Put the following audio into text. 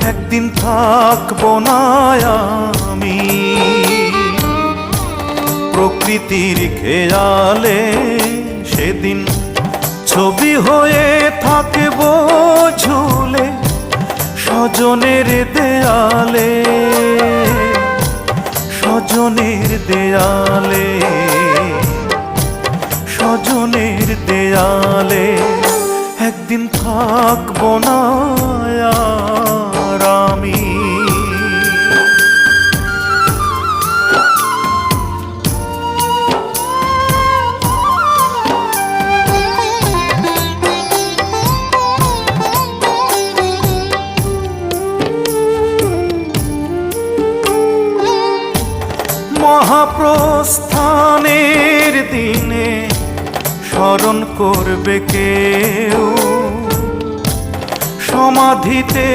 একদিন থাকবো না আমি প্রকৃতির খেয়ালে, সেদিন ছবি হয়ে থাকবো ঝুলে স্বজনের দেয়ালে, স্বজনের দেয়ালে, স্বজনের দেয়ালে। একদিন থাকবো না আর আমি। মহাপ্রস্থানের দিনে স্মরণ করবে কেউ, সমাধিতে